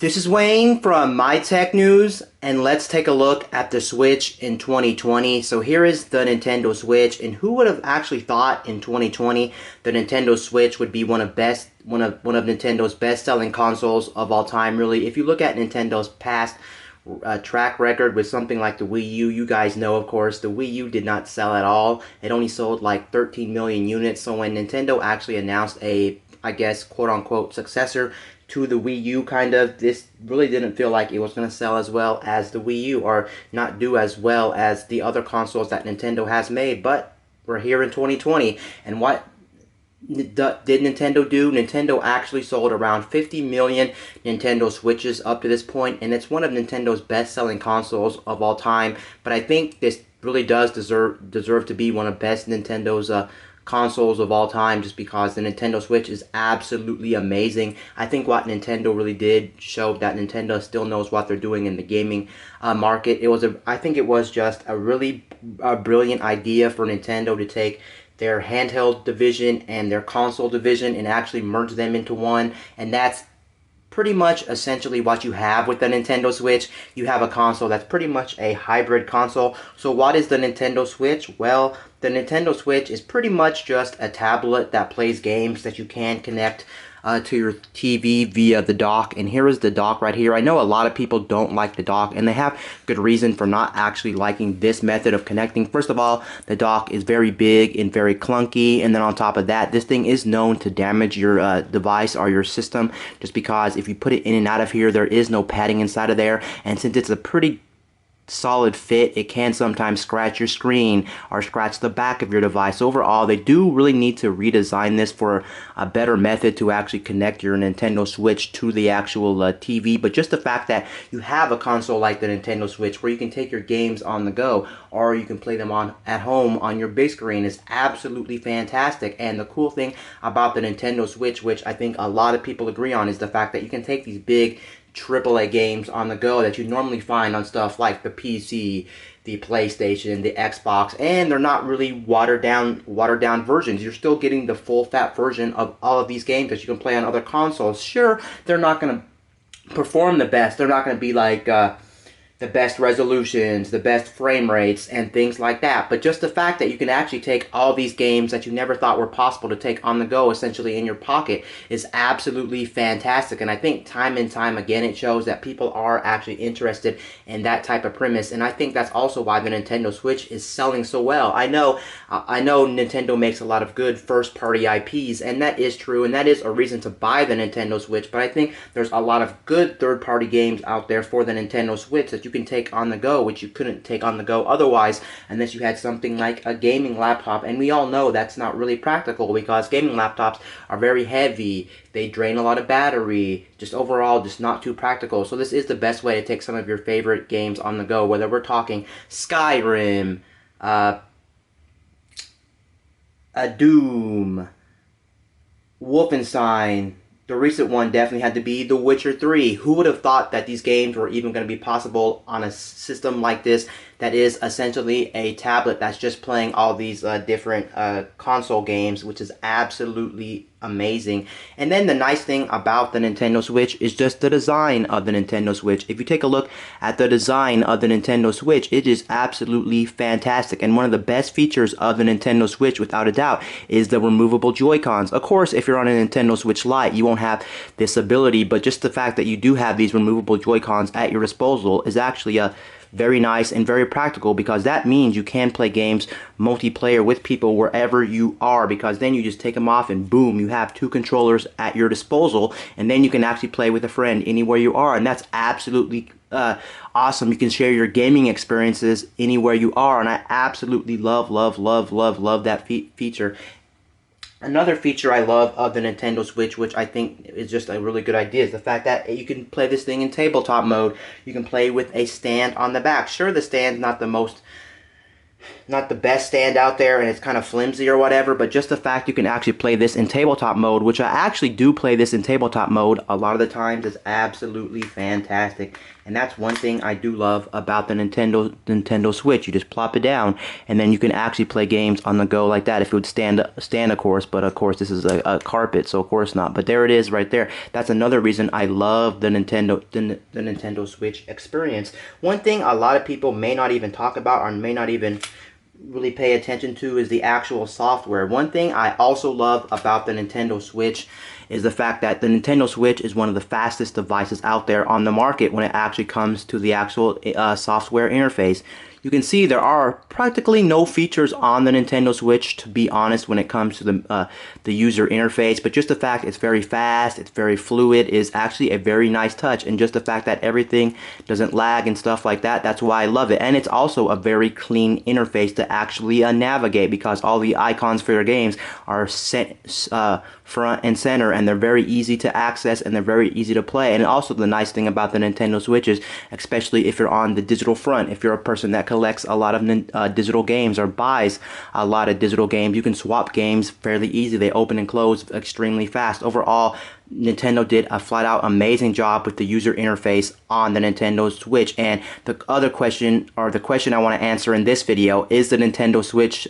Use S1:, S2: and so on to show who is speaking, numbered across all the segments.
S1: This is Wayne from My Tech News, and let's take a look at the Switch in 2020. So here is the Nintendo Switch, and who would have actually thought in 2020 the Nintendo Switch would be one of Nintendo's best-selling consoles of all time? Really, if you look at Nintendo's past track record with something like the Wii U, you guys know, of course, the Wii U did not sell at all. It only sold like 13 million units. So when Nintendo actually announced a, I guess, quote-unquote successor to the Wii U, this really didn't feel like it was going to sell as well as the Wii U, or not do as well as the other consoles that Nintendo has made. But we're here in 2020, and what did Nintendo do? Nintendo actually sold around 50 million Nintendo Switches up to this point, and it's one of Nintendo's best-selling consoles of all time. But I think this really does deserve to be one of best Nintendo's consoles of all time, just because the Nintendo Switch is absolutely amazing. I think what Nintendo really did show that Nintendo still knows what they're doing in the gaming market. I think it was just a really brilliant idea for Nintendo to take their handheld division and their console division and actually merge them into one, and that's pretty much essentially what you have with the Nintendo Switch. You have a console that's pretty much a hybrid console. So what is the Nintendo Switch? Well, the Nintendo Switch is pretty much just a tablet that plays games that you can connect to your TV via the dock. And here is the dock right here. I know a lot of people don't like the dock, and they have good reason for not actually liking this method of connecting. First of all, the dock is very big and very clunky, and then on top of that, this thing is known to damage your device or your system, just because if you put it in and out of here, there is no padding inside of there, and since it's a pretty solid fit, it can sometimes scratch your screen or scratch the back of your device. Overall, they do really need to redesign this for a better method to actually connect your Nintendo Switch to the actual TV. But just the fact that you have a console like the Nintendo Switch where you can take your games on the go, or you can play them at home on your big screen, is absolutely fantastic. And the cool thing about the Nintendo Switch, which I think a lot of people agree on, is the fact that you can take these big AAA games on the go that you normally find on stuff like the PC, the PlayStation, the Xbox, and they're not really watered down versions. You're still getting the full fat version of all of these games that you can play on other consoles. Sure, they're not going to perform the best. They're not going to be like the best resolutions, the best frame rates, and things like that. But just the fact that you can actually take all these games that you never thought were possible to take on the go, essentially in your pocket, is absolutely fantastic. And I think time and time again it shows that people are actually interested in that type of premise. And I think that's also why the Nintendo Switch is selling so well. I know Nintendo makes a lot of good first-party IPs, and that is true, and that is a reason to buy the Nintendo Switch. But I think there's a lot of good third-party games out there for the Nintendo Switch that you can take on the go, which you couldn't take on the go otherwise unless you had something like a gaming laptop. And we all know that's not really practical, because gaming laptops are very heavy, they drain a lot of battery, just overall just not too practical. So this is the best way to take some of your favorite games on the go, whether we're talking Skyrim, Doom, Wolfenstein. The recent one definitely had to be The Witcher 3. Who would have thought that these games were even going to be possible on a system like this that is essentially a tablet that's just playing all these different console games, which is absolutely amazing. And then the nice thing about the Nintendo Switch is just the design of the Nintendo Switch. If you take a look at the design of the Nintendo Switch, it is absolutely fantastic. And one of the best features of the Nintendo Switch, without a doubt, is the removable Joy-Cons. Of course, if you're on a Nintendo Switch Lite, you won't have this ability, but just the fact that you do have these removable Joy-Cons at your disposal is actually a very nice and very practical, because that means you can play games multiplayer with people wherever you are, because then you just take them off and boom, you have two controllers at your disposal, and then you can actually play with a friend anywhere you are, and that's absolutely awesome. You can share your gaming experiences anywhere you are, and I absolutely love that feature. Another feature I love of the Nintendo Switch, which I think is just a really good idea, is the fact that you can play this thing in tabletop mode. You can play with a stand on the back. Sure, the stand's not not the best stand out there and it's kind of flimsy or whatever, but just the fact you can actually play this in tabletop mode, which I actually do play this in tabletop mode a lot of the times, is absolutely fantastic. And that's one thing I do love about the Nintendo Switch. You just plop it down and then you can actually play games on the go like that. If it would stand of course, but of course this is a carpet, so of course not. But there it is right there. That's another reason I love the Nintendo Switch experience. One thing a lot of people may not even talk about or may not even really pay attention to is the actual software. One thing I also love about the Nintendo Switch is the fact that the Nintendo Switch is one of the fastest devices out there on the market when it actually comes to the actual software interface. You can see there are practically no features on the Nintendo Switch, to be honest, when it comes to the user interface, but just the fact it's very fast, it's very fluid, is actually a very nice touch, and just the fact that everything doesn't lag and stuff like that, that's why I love it. And it's also a very clean interface to actually navigate, because all the icons for your games are set front and center, and they're very easy to access and they're very easy to play. And also the nice thing about the Nintendo Switch is, especially if you're on the digital front, if you're a person that collects a lot of digital games or buys a lot of digital games, you can swap games fairly easy. They open and close extremely fast. Overall, Nintendo did a flat-out amazing job with the user interface on the Nintendo Switch. And the other question, or the question I want to answer in this video, is the Nintendo Switch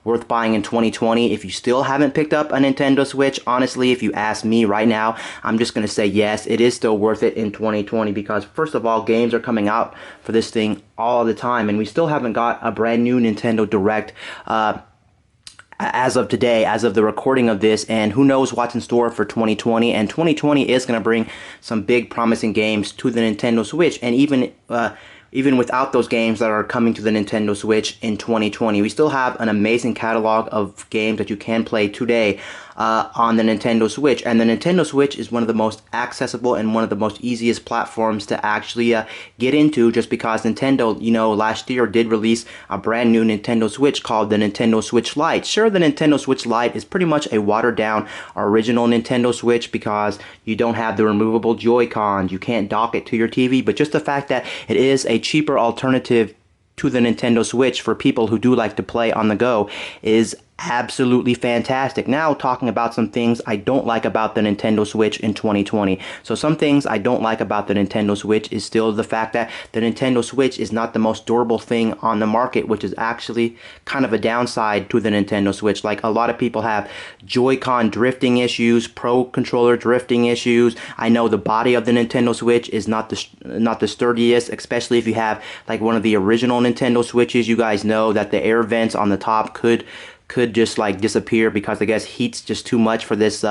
S1: worth buying in 2020? If you still haven't picked up a Nintendo Switch, honestly, if you ask me right now, I'm just going to say yes, it is still worth it in 2020, because first of all, games are coming out for this thing all the time, and we still haven't got a brand new Nintendo Direct as of today, as of the recording of this, and who knows what's in store for 2020. And 2020 is going to bring some big promising games to the Nintendo Switch, and even without those games that are coming to the Nintendo Switch in 2020, we still have an amazing catalog of games that you can play today on the Nintendo Switch. And the Nintendo Switch is one of the most accessible and one of the most easiest platforms to actually get into, just because Nintendo, last year did release a brand new Nintendo Switch called the Nintendo Switch Lite. Sure, the Nintendo Switch Lite is pretty much a watered down original Nintendo Switch, because you don't have the removable Joy-Cons, you can't dock it to your TV, but just the fact that it is a cheaper alternative to the Nintendo Switch for people who do like to play on the go is absolutely fantastic. Now, talking about some things I don't like about the Nintendo Switch in 2020. So some things I don't like about the Nintendo Switch is still the fact that the Nintendo Switch is not the most durable thing on the market, which is actually kind of a downside to the Nintendo Switch. Like, a lot of people have Joy-Con drifting issues, Pro Controller drifting issues. I know the body of the Nintendo Switch is not the sturdiest, especially if you have like one of the original Nintendo Switches. You guys know that the air vents on the top could just like disappear, because I guess heat's just too much for this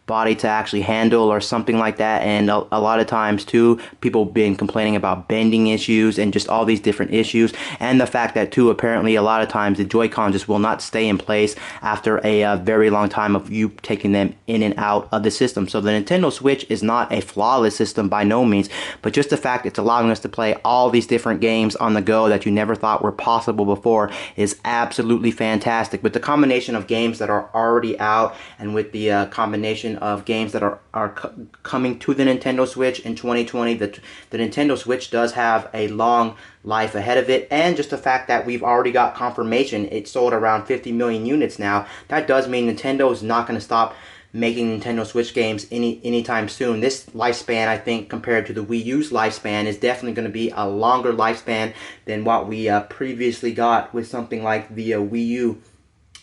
S1: body to actually handle or something like that. And a lot of times too, people been complaining about bending issues and just all these different issues, and the fact that too, apparently a lot of times the Joy-Con just will not stay in place after a very long time of you taking them in and out of the system. So the Nintendo Switch is not a flawless system by no means, but just the fact it's allowing us to play all these different games on the go that you never thought were possible before is absolutely fantastic. With the combination of games that are already out, and with the combination of games that are coming to the Nintendo Switch in 2020, the Nintendo Switch does have a long life ahead of it. And just the fact that we've already got confirmation it sold around 50 million units now, that does mean Nintendo is not going to stop making Nintendo Switch games anytime soon. This lifespan, I think, compared to the Wii U's lifespan, is definitely going to be a longer lifespan than what we previously got with something like the Wii U.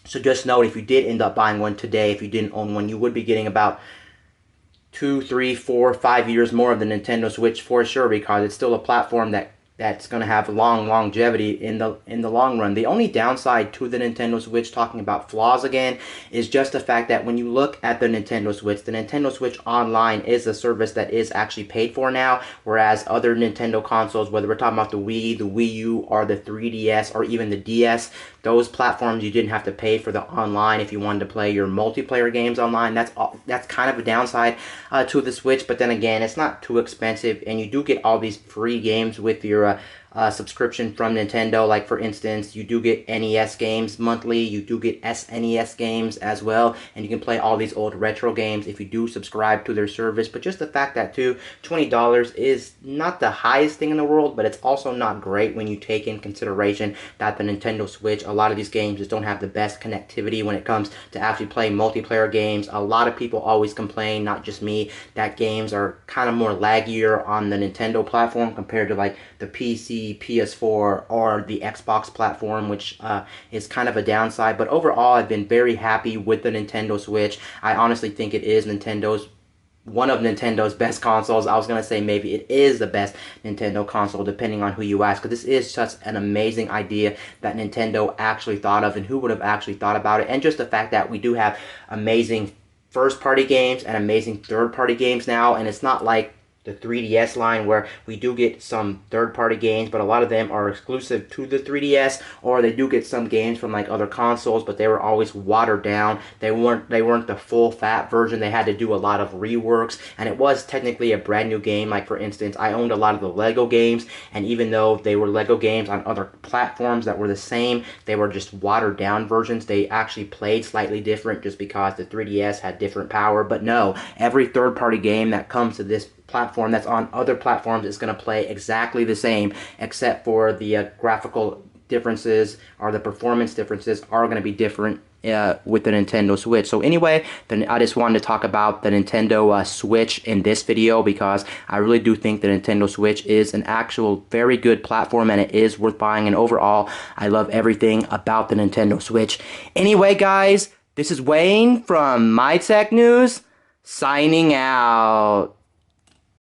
S1: So just note, if you did end up buying one today, if you didn't own one, you would be getting about 2, 3, 4, 5 years more of the Nintendo Switch for sure, because it's still a platform that's going to have long longevity in the long run. The only downside to the Nintendo Switch, talking about flaws again, is just the fact that when you look at the Nintendo Switch Online is a service that is actually paid for now, whereas other Nintendo consoles, whether we're talking about the Wii, the Wii U, or the 3DS, or even the DS, those platforms you didn't have to pay for the online if you wanted to play your multiplayer games online. That's kind of a downside to the Switch, but then again, it's not too expensive, and you do get all these free games with your subscription from Nintendo. Like for instance, you do get NES games monthly, you do get SNES games as well, and you can play all these old retro games if you do subscribe to their service. But just the fact that too, $20 is not the highest thing in the world, but it's also not great when you take in consideration that the Nintendo Switch, a lot of these games just don't have the best connectivity when it comes to actually playing multiplayer games. A lot of people always complain, not just me, that games are kind of more laggier on the Nintendo platform compared to like the PC, PS4, or the Xbox platform, which is kind of a downside. But overall, I've been very happy with the Nintendo Switch. I honestly think it is one of Nintendo's best consoles. I was going to say maybe it is the best Nintendo console, depending on who you ask, because this is such an amazing idea that Nintendo actually thought of, and who would have actually thought about it. And just the fact that we do have amazing first-party games and amazing third-party games now, and it's not like the 3DS line where we do get some third-party games, but a lot of them are exclusive to the 3DS, or they do get some games from like other consoles, but they were always watered down. They weren't the full fat version. They had to do a lot of reworks, and it was technically a brand new game. Like for instance, I owned a lot of the Lego games, and even though they were Lego games on other platforms that were the same, they were just watered down versions. They actually played slightly different just because the 3DS had different power. But no, every third-party game that comes to this platform that's on other platforms is going to play exactly the same, except for the graphical differences or the performance differences are going to be different with the Nintendo Switch. So anyway, then I just wanted to talk about the Nintendo Switch in this video, because I really do think the Nintendo Switch is an actual very good platform, and it is worth buying. And overall, I love everything about the Nintendo Switch. Anyway, guys, this is Wayne from My Tech News, signing out.